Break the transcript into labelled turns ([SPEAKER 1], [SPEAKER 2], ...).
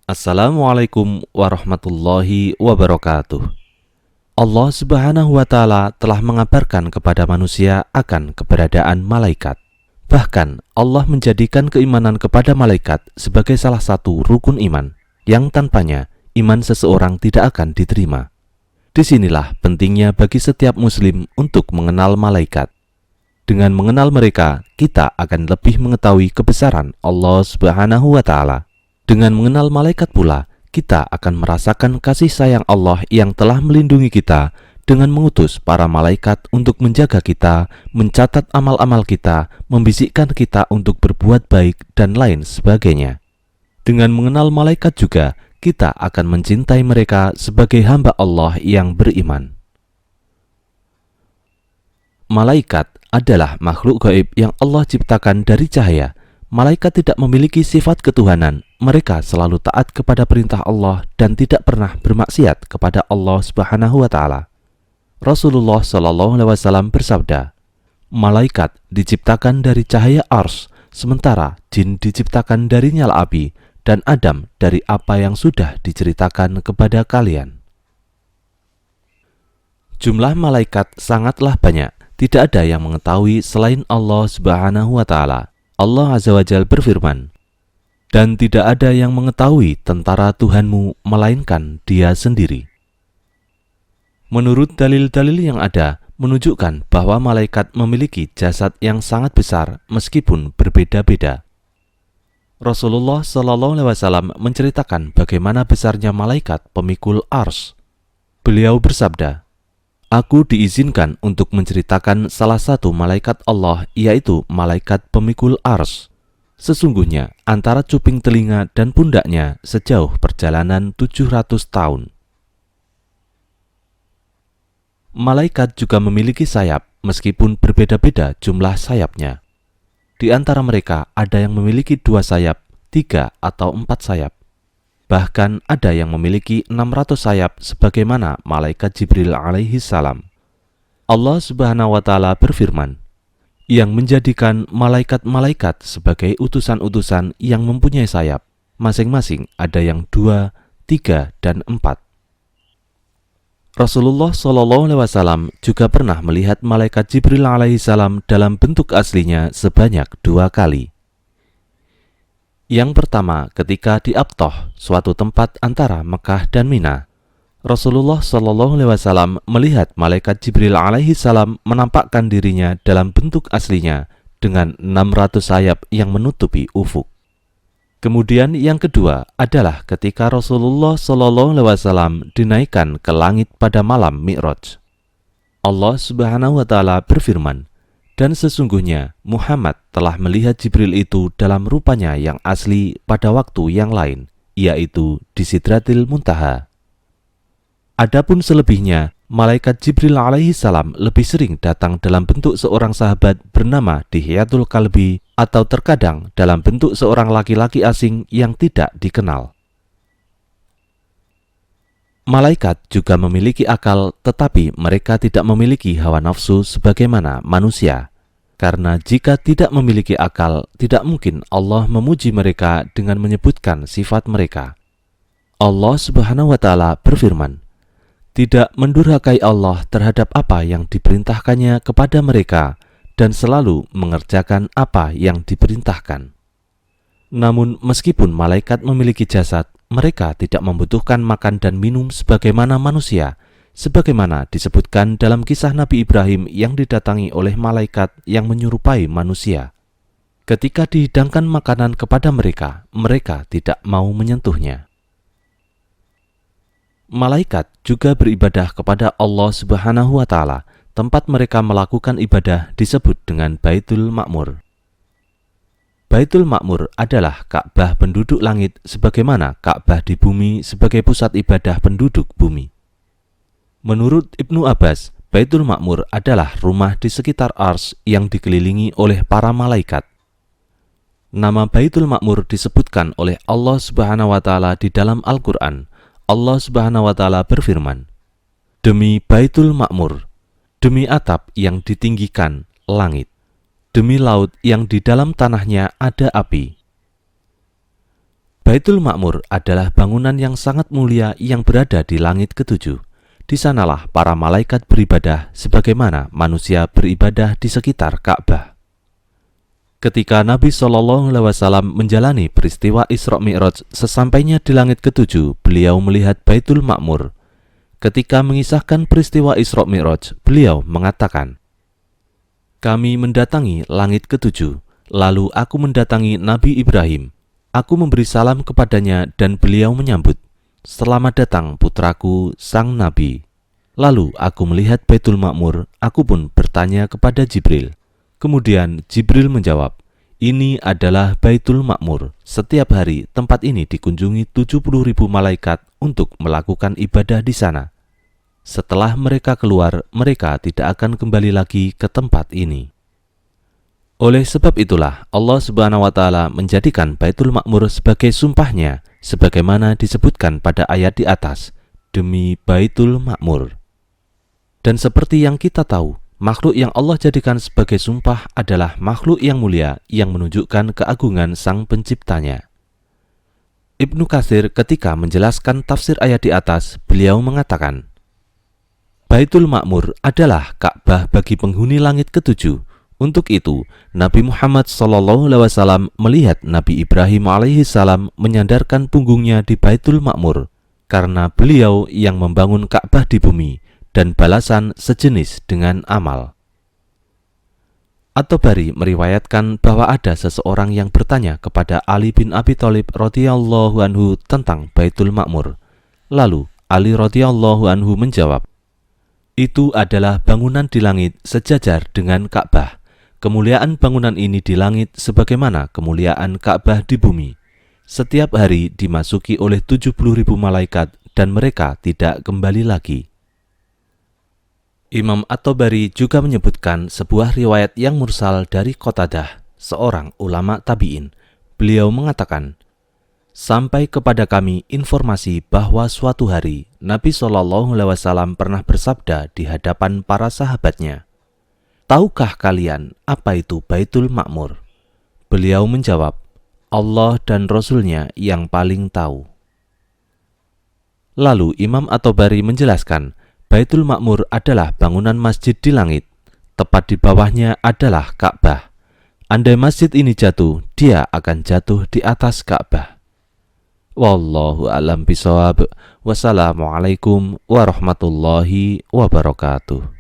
[SPEAKER 1] Assalamualaikum warahmatullahi wabarakatuh. Allah Subhanahu wa Ta'ala telah mengabarkan kepada manusia akan keberadaan malaikat. Bahkan Allah menjadikan keimanan kepada malaikat sebagai salah satu rukun iman yang tanpanya iman seseorang tidak akan diterima. Disinilah pentingnya bagi setiap muslim untuk mengenal malaikat. Dengan mengenal mereka, kita akan lebih mengetahui kebesaran Allah Subhanahu wa Ta'ala. Dengan mengenal malaikat pula, kita akan merasakan kasih sayang Allah yang telah melindungi kita dengan mengutus para malaikat untuk menjaga kita, mencatat amal-amal kita, membisikkan kita untuk berbuat baik, dan lain sebagainya. Dengan mengenal malaikat juga, kita akan mencintai mereka sebagai hamba Allah yang beriman. Malaikat adalah makhluk gaib yang Allah ciptakan dari cahaya. Malaikat tidak memiliki sifat ketuhanan. Mereka selalu taat kepada perintah Allah dan tidak pernah bermaksiat kepada Allah Subhanahu wa Ta'ala. Rasulullah Shallallahu Alaihi Wasallam bersabda, malaikat diciptakan dari cahaya Ars, sementara jin diciptakan dari nyala api, dan Adam dari apa yang sudah diceritakan kepada kalian. Jumlah malaikat sangatlah banyak. Tidak ada yang mengetahui selain Allah Subhanahu wa Ta'ala. Allah Azza wa Jalla berfirman, dan tidak ada yang mengetahui tentara Tuhanmu melainkan Dia sendiri. Menurut dalil-dalil yang ada, menunjukkan bahwa malaikat memiliki jasad yang sangat besar meskipun berbeda-beda. Rasulullah Shallallahu Alaihi Wasallam menceritakan bagaimana besarnya malaikat pemikul Ars. Beliau bersabda, aku diizinkan untuk menceritakan salah satu malaikat Allah, yaitu malaikat pemikul Ars. Sesungguhnya antara cuping telinga dan pundaknya sejauh perjalanan 700 tahun. Malaikat juga memiliki sayap, meskipun berbeda-beda jumlah sayapnya. Di antara mereka ada yang memiliki 2 sayap, 3 atau 4 sayap. Bahkan ada yang memiliki 600 sayap sebagaimana malaikat Jibril alaihi salam. Allah Subhanahu wa Ta'ala berfirman, yang menjadikan malaikat-malaikat sebagai utusan-utusan yang mempunyai sayap, masing-masing ada yang 2, 3, dan 4. Rasulullah Shallallahu Alaihi Wasallam juga pernah melihat malaikat Jibril alaihi salam dalam bentuk aslinya sebanyak 2 kali. Yang pertama ketika di Abtoh, suatu tempat antara Mekah dan Mina. Rasulullah Shallallahu Alaihi Wasallam melihat malaikat Jibril alaihi salam menampakkan dirinya dalam bentuk aslinya dengan 600 sayap yang menutupi ufuk. Kemudian yang kedua adalah ketika Rasulullah Shallallahu Alaihi Wasallam dinaikkan ke langit pada malam Mi'raj. Allah Subhanahu wa Ta'ala berfirman, dan sesungguhnya Muhammad telah melihat Jibril itu dalam rupanya yang asli pada waktu yang lain, yaitu di Sidratil Muntaha. Adapun selebihnya, malaikat Jibril alaihi salam lebih sering datang dalam bentuk seorang sahabat bernama Dihyatul Kalbi atau terkadang dalam bentuk seorang laki-laki asing yang tidak dikenal. Malaikat juga memiliki akal, tetapi mereka tidak memiliki hawa nafsu sebagaimana manusia. Karena jika tidak memiliki akal, tidak mungkin Allah memuji mereka dengan menyebutkan sifat mereka. Allah Subhanahu wa Ta'ala berfirman, tidak mendurhakai Allah terhadap apa yang diperintahkannya kepada mereka dan selalu mengerjakan apa yang diperintahkan. Namun meskipun malaikat memiliki jasad, mereka tidak membutuhkan makan dan minum sebagaimana manusia, sebagaimana disebutkan dalam kisah Nabi Ibrahim yang didatangi oleh malaikat yang menyerupai manusia. Ketika dihidangkan makanan kepada mereka, mereka tidak mau menyentuhnya. Malaikat juga beribadah kepada Allah Subhanahu wa Ta'ala. Tempat mereka melakukan ibadah disebut dengan Baitul Ma'mur. Baitul Ma'mur adalah Ka'bah penduduk langit sebagaimana Ka'bah di bumi sebagai pusat ibadah penduduk bumi. Menurut Ibnu Abbas, Baitul Ma'mur adalah rumah di sekitar Ars yang dikelilingi oleh para malaikat. Nama Baitul Ma'mur disebutkan oleh Allah Subhanahu wa Ta'ala di dalam Al-Quran. Allah Subhanahu wa Ta'ala berfirman, demi Baitul Ma'mur, demi atap yang ditinggikan langit, demi laut yang di dalam tanahnya ada api. Baitul Ma'mur adalah bangunan yang sangat mulia yang berada di langit ketujuh. Di sanalah para malaikat beribadah sebagaimana manusia beribadah di sekitar Ka'bah. Ketika Nabi SAW menjalani peristiwa Isra Mi'raj, sesampainya di langit ketujuh, beliau melihat Baitul Ma'mur. Ketika mengisahkan peristiwa Isra Mi'raj, beliau mengatakan, "Kami mendatangi langit ketujuh, lalu aku mendatangi Nabi Ibrahim. Aku memberi salam kepadanya dan beliau menyambut, 'Selamat datang putraku, sang Nabi.' Lalu aku melihat Baitul Ma'mur, aku pun bertanya kepada Jibril. Kemudian Jibril menjawab, 'Ini adalah Baitul Ma'mur. Setiap hari tempat ini dikunjungi 70.000 malaikat untuk melakukan ibadah di sana. Setelah mereka keluar, mereka tidak akan kembali lagi ke tempat ini.' Oleh sebab itulah Allah Subhanahu wa Ta'ala menjadikan Baitul Ma'mur sebagai sumpahnya, sebagaimana disebutkan pada ayat di atas, 'Demi Baitul Ma'mur.' Dan seperti yang kita tahu, makhluk yang Allah jadikan sebagai sumpah adalah makhluk yang mulia yang menunjukkan keagungan Sang Penciptanya. Ibnu Katsir ketika menjelaskan tafsir ayat di atas, beliau mengatakan, Baitul Ma'mur adalah Ka'bah bagi penghuni langit ketujuh. Untuk itu, Nabi Muhammad SAW melihat Nabi Ibrahim alaihissalam menyandarkan punggungnya di Baitul Ma'mur, karena beliau yang membangun Ka'bah di bumi, dan balasan sejenis dengan amal. At-Tabari meriwayatkan bahwa ada seseorang yang bertanya kepada Ali bin Abi Thalib radhiyallahu anhu tentang Baitul Ma'mur. Lalu Ali radhiyallahu anhu menjawab, "Itu adalah bangunan di langit sejajar dengan Ka'bah. Kemuliaan bangunan ini di langit sebagaimana kemuliaan Ka'bah di bumi. Setiap hari dimasuki oleh 70.000 malaikat dan mereka tidak kembali lagi." Imam At-Tabari juga menyebutkan sebuah riwayat yang mursal dari Qatadah, seorang ulama tabi'in. Beliau mengatakan, "Sampai kepada kami informasi bahwa suatu hari Nabi SAW pernah bersabda di hadapan para sahabatnya, 'Tahukah kalian apa itu Baitul Ma'mur?' Beliau menjawab, 'Allah dan Rasul-Nya yang paling tahu.'" Lalu Imam At-Tabari menjelaskan, Baitul Ma'mur adalah bangunan masjid di langit. Tepat di bawahnya adalah Ka'bah. Andai masjid ini jatuh, dia akan jatuh di atas Ka'bah. Wallahu a'lam bishawab. Wassalamualaikum warahmatullahi wabarakatuh.